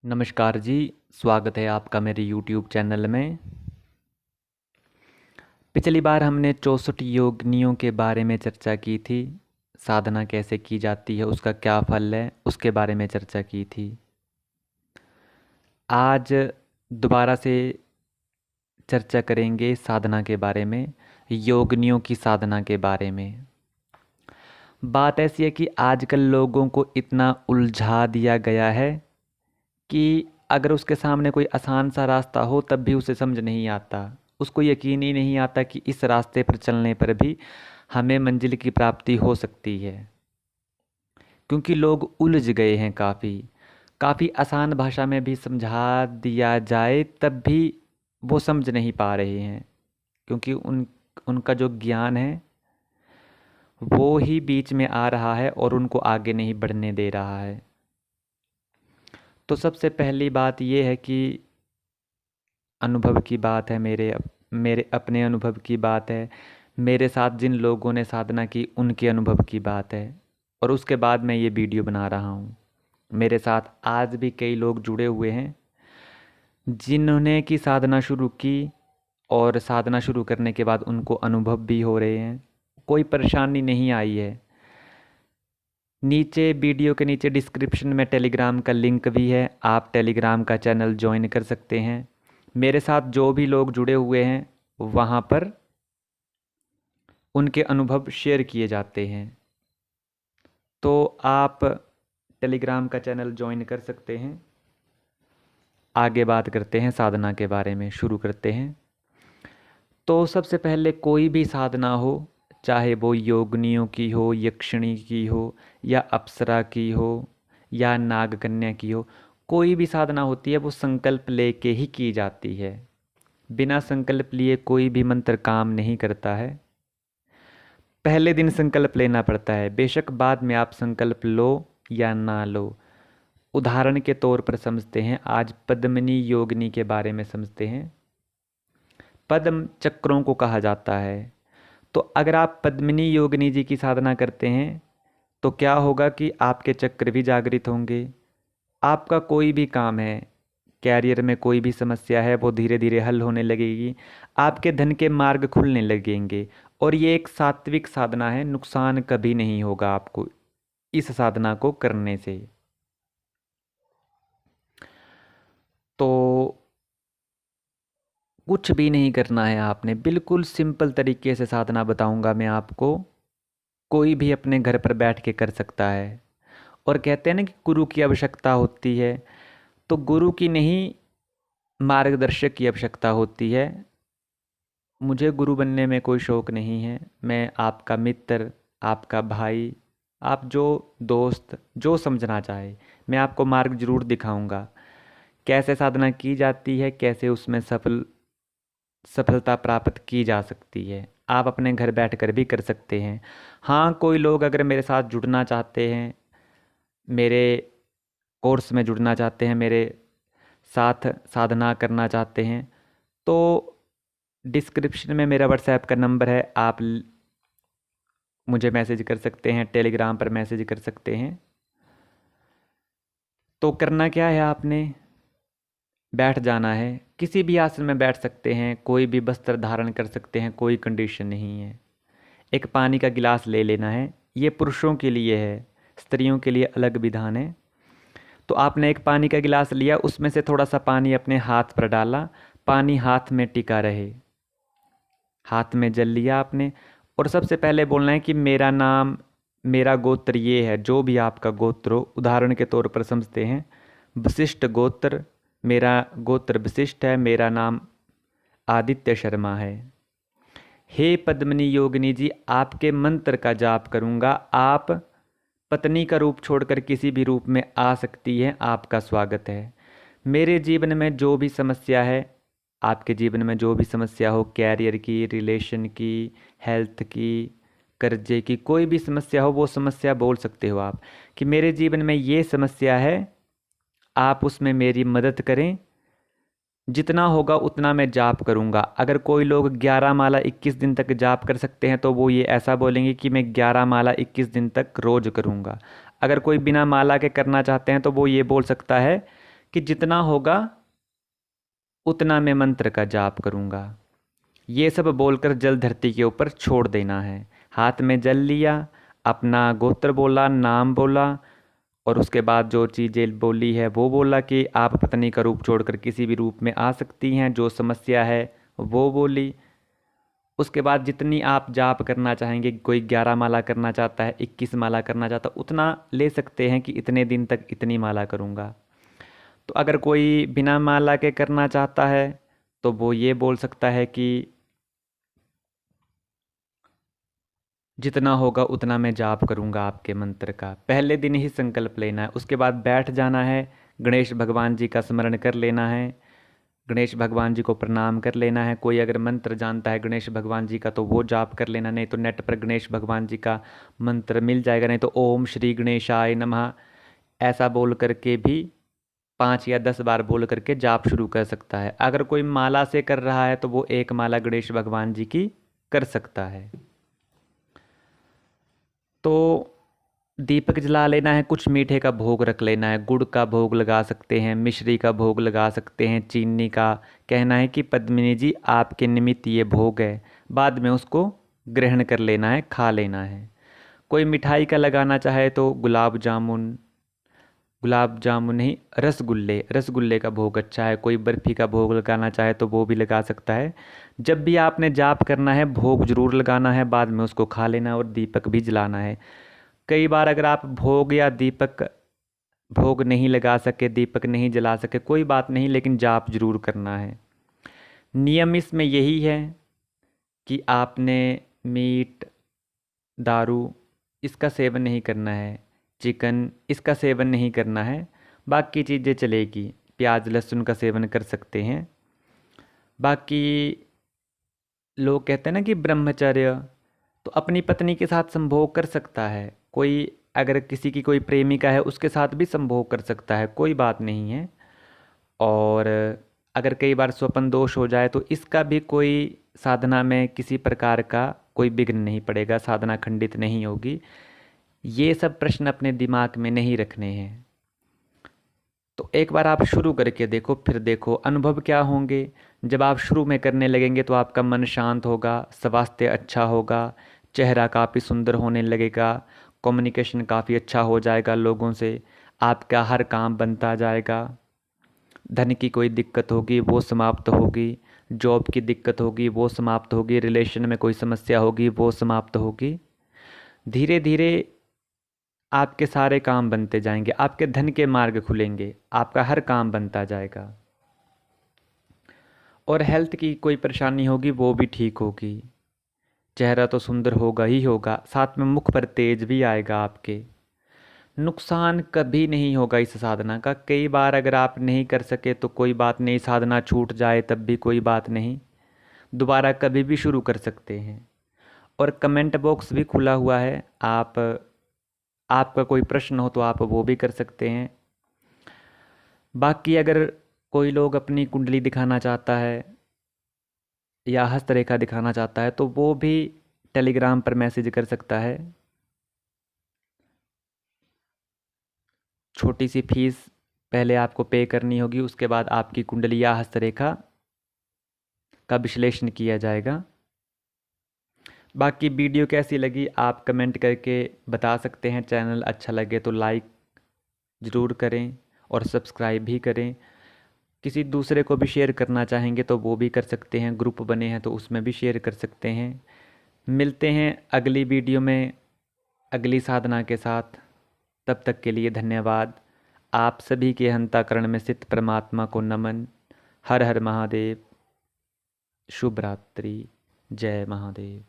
नमस्कार जी। स्वागत है आपका मेरे YouTube चैनल में। पिछली बार हमने 64 योगिनियों के बारे में चर्चा की थी। साधना कैसे की जाती है, उसका क्या फल है, उसके बारे में चर्चा की थी। आज दोबारा से चर्चा करेंगे साधना के बारे में, योगिनियों की साधना के बारे में। बात ऐसी है कि आजकल लोगों को इतना उलझा दिया गया है कि अगर उसके सामने कोई आसान सा रास्ता हो तब भी उसे समझ नहीं आता। उसको यकीन ही नहीं आता कि इस रास्ते पर चलने पर भी हमें मंजिल की प्राप्ति हो सकती है, क्योंकि लोग उलझ गए हैं। काफ़ी आसान भाषा में भी समझा दिया जाए तब भी वो समझ नहीं पा रहे हैं, क्योंकि उनका जो ज्ञान है वो ही बीच में आ रहा है और उनको आगे नहीं बढ़ने दे रहा है। तो सबसे पहली बात ये है कि अनुभव की बात है, मेरे अपने अनुभव की बात है, मेरे साथ जिन लोगों ने साधना की उनके अनुभव की बात है, और उसके बाद मैं ये वीडियो बना रहा हूँ। मेरे साथ आज भी कई लोग जुड़े हुए हैं जिन्होंने की साधना शुरू की और साधना शुरू करने के बाद उनको अनुभव भी हो रहे हैं, कोई परेशानी नहीं आई है। नीचे वीडियो के नीचे डिस्क्रिप्शन में टेलीग्राम का लिंक भी है, आप टेलीग्राम का चैनल ज्वाइन कर सकते हैं। मेरे साथ जो भी लोग जुड़े हुए हैं वहाँ पर उनके अनुभव शेयर किए जाते हैं, तो आप टेलीग्राम का चैनल ज्वाइन कर सकते हैं। आगे बात करते हैं साधना के बारे में, शुरू करते हैं। तो सबसे पहले कोई भी साधना हो, चाहे वो योगिनियों की हो, यक्षिणी की हो, या अप्सरा की हो, या नागकन्या की हो, कोई भी साधना होती है वो संकल्प लेके ही की जाती है। बिना संकल्प लिए कोई भी मंत्र काम नहीं करता है। पहले दिन संकल्प लेना पड़ता है, बेशक बाद में आप संकल्प लो या ना लो। उदाहरण के तौर पर समझते हैं, आज पद्मिनी योगिनी के बारे में समझते हैं। पद्म चक्रों को कहा जाता है। तो अगर आप पद्मिनी योगिनी जी की साधना करते हैं तो क्या होगा कि आपके चक्र भी जागृत होंगे। आपका कोई भी काम है, कैरियर में कोई भी समस्या है, वो धीरे धीरे हल होने लगेगी। आपके धन के मार्ग खुलने लगेंगे। और ये एक सात्विक साधना है, नुकसान कभी नहीं होगा आपको इस साधना को करने से। तो कुछ भी नहीं करना है आपने, बिल्कुल सिंपल तरीके से साधना बताऊंगा मैं आपको। कोई भी अपने घर पर बैठ के कर सकता है। और कहते हैं ना कि गुरु की आवश्यकता होती है, तो गुरु की नहीं, मार्गदर्शक की आवश्यकता होती है। मुझे गुरु बनने में कोई शौक़ नहीं है। मैं आपका मित्र, आपका भाई, आप जो दोस्त जो समझना चाहे, मैं आपको मार्ग जरूर दिखाऊंगा, कैसे साधना की जाती है, कैसे उसमें सफलता प्राप्त की जा सकती है। आप अपने घर बैठकर भी कर सकते हैं। हाँ, कोई लोग अगर मेरे साथ जुड़ना चाहते हैं, मेरे कोर्स में जुड़ना चाहते हैं, मेरे साथ साधना करना चाहते हैं, तो डिस्क्रिप्शन में मेरा व्हाट्सएप का नंबर है, आप मुझे मैसेज कर सकते हैं, टेलीग्राम पर मैसेज कर सकते हैं। तो करना क्या है, आपने बैठ जाना है। किसी भी आसन में बैठ सकते हैं, कोई भी वस्त्र धारण कर सकते हैं, कोई कंडीशन नहीं है। एक पानी का गिलास ले लेना है, ये पुरुषों के लिए है, स्त्रियों के लिए अलग विधान है। तो आपने एक पानी का गिलास लिया, उसमें से थोड़ा सा पानी अपने हाथ पर डाला, पानी हाथ में टिका रहे, हाथ में जल लिया आपने। और सबसे पहले बोलना है कि मेरा नाम, मेरा गोत्र ये है, जो भी आपका गोत्र हो। उदाहरण के तौर पर समझते हैं, वशिष्ठ गोत्र, मेरा गोत्र वशिष्ठ है, मेरा नाम आदित्य शर्मा है। हे पद्मिनी योगिनी जी, आपके मंत्र का जाप करूंगा। आप पत्नी का रूप छोड़कर किसी भी रूप में आ सकती हैं, आपका स्वागत है। मेरे जीवन में जो भी समस्या है, आपके जीवन में जो भी समस्या हो, कैरियर की, रिलेशन की, हेल्थ की, कर्जे की, कोई भी समस्या हो, वो समस्या बोल सकते हो आप कि मेरे जीवन में ये समस्या है, आप उसमें मेरी मदद करें। जितना होगा उतना मैं जाप करूंगा। अगर कोई लोग 11 माला 21 दिन तक जाप कर सकते हैं तो वो ये ऐसा बोलेंगे कि मैं 11 माला 21 दिन तक रोज करूंगा। अगर कोई बिना माला के करना चाहते हैं तो वो ये बोल सकता है कि जितना होगा उतना मैं मंत्र का जाप करूँगा। ये सब बोलकर जल धरती के ऊपर छोड़ देना है। हाथ में जल लिया, अपना गोत्र बोला, नाम बोला, और उसके बाद जो चीज़ें बोली है वो बोला कि आप पत्नी का रूप छोड़कर किसी भी रूप में आ सकती हैं, जो समस्या है वो बोली। उसके बाद जितनी आप जाप करना चाहेंगे, कोई 11 माला करना चाहता है, 21 माला करना चाहता है, उतना ले सकते हैं कि इतने दिन तक इतनी माला करूँगा। तो अगर कोई बिना माला के करना चाहता है तो वो ये बोल सकता है कि जितना होगा उतना मैं जाप करूँगा आपके मंत्र का। पहले दिन ही संकल्प लेना है, उसके बाद बैठ जाना है, गणेश भगवान जी का स्मरण कर लेना है, गणेश भगवान जी को प्रणाम कर लेना है। कोई अगर मंत्र जानता है गणेश भगवान जी का तो वो जाप कर लेना, नहीं तो नेट पर गणेश भगवान जी का मंत्र मिल जाएगा, नहीं तो ओम श्री गणेशाय नमः ऐसा बोल करके भी 5 या 10 बार बोल करके जाप शुरू कर सकता है। अगर कोई माला से कर रहा है तो वो एक माला गणेश भगवान जी की कर सकता है। तो दीपक जला लेना है, कुछ मीठे का भोग रख लेना है, गुड़ का भोग लगा सकते हैं, मिश्री का भोग लगा सकते हैं, चीनी का। कहना है कि पद्मिनी जी आपके निमित्त ये भोग है, बाद में उसको ग्रहण कर लेना है, खा लेना है। कोई मिठाई का लगाना चाहे तो गुलाब जामुन नहीं, रसगुल्ले का भोग अच्छा है। कोई बर्फ़ी का भोग लगाना चाहे तो वो भी लगा सकता है। जब भी आपने जाप करना है भोग जरूर लगाना है, बाद में उसको खा लेना है और दीपक भी जलाना है। कई बार अगर आप भोग नहीं लगा सके, दीपक नहीं जला सके, कोई बात नहीं, लेकिन जाप जरूर करना है। नियम इसमें यही है कि आपने मीट, दारू इसका सेवन नहीं करना है, चिकन इसका सेवन नहीं करना है, बाकी चीज़ें चलेगी। प्याज लहसुन का सेवन कर सकते हैं। बाकी लोग कहते हैं ना कि ब्रह्मचर्य, तो अपनी पत्नी के साथ संभोग कर सकता है कोई। अगर किसी की कोई प्रेमिका है उसके साथ भी संभोग कर सकता है, कोई बात नहीं है। और अगर कई बार स्वपन दोष हो जाए तो इसका भी कोई साधना में किसी प्रकार का कोई विघ्न नहीं पड़ेगा, साधना खंडित नहीं होगी। ये सब प्रश्न अपने दिमाग में नहीं रखने हैं। तो एक बार आप शुरू करके देखो, फिर देखो अनुभव क्या होंगे। जब आप शुरू में करने लगेंगे तो आपका मन शांत होगा, स्वास्थ्य अच्छा होगा, चेहरा काफ़ी सुंदर होने लगेगा, कम्युनिकेशन काफ़ी अच्छा हो जाएगा लोगों से, आपका हर काम बनता जाएगा। धन की कोई दिक्कत होगी वो समाप्त होगी, जॉब की दिक्कत होगी वो समाप्त होगी, रिलेशन में कोई समस्या होगी वो समाप्त होगी। धीरे धीरे आपके सारे काम बनते जाएंगे, आपके धन के मार्ग खुलेंगे, आपका हर काम बनता जाएगा। और हेल्थ की कोई परेशानी होगी वो भी ठीक होगी। चेहरा तो सुंदर होगा ही होगा, साथ में मुख पर तेज भी आएगा आपके। नुकसान कभी नहीं होगा इस साधना का। कई बार अगर आप नहीं कर सके तो कोई बात नहीं, साधना छूट जाए तब भी कोई बात नहीं, दोबारा कभी भी शुरू कर सकते हैं। और कमेंट बॉक्स भी खुला हुआ है, आपका कोई प्रश्न हो तो आप वो भी कर सकते हैं। बाकी अगर कोई लोग अपनी कुंडली दिखाना चाहता है या हस्तरेखा दिखाना चाहता है तो वो भी टेलीग्राम पर मैसेज कर सकता है। छोटी सी फीस पहले आपको पे करनी होगी, उसके बाद आपकी कुंडली या हस्तरेखा का विश्लेषण किया जाएगा। बाकी वीडियो कैसी लगी आप कमेंट करके बता सकते हैं। चैनल अच्छा लगे तो लाइक ज़रूर करें और सब्सक्राइब भी करें। किसी दूसरे को भी शेयर करना चाहेंगे तो वो भी कर सकते हैं, ग्रुप बने हैं तो उसमें भी शेयर कर सकते हैं। मिलते हैं अगली वीडियो में अगली साधना के साथ। तब तक के लिए धन्यवाद। आप सभी के अंतःकरण में स्थित परमात्मा को नमन। हर हर महादेव। शुभ रात्रि। जय महादेव।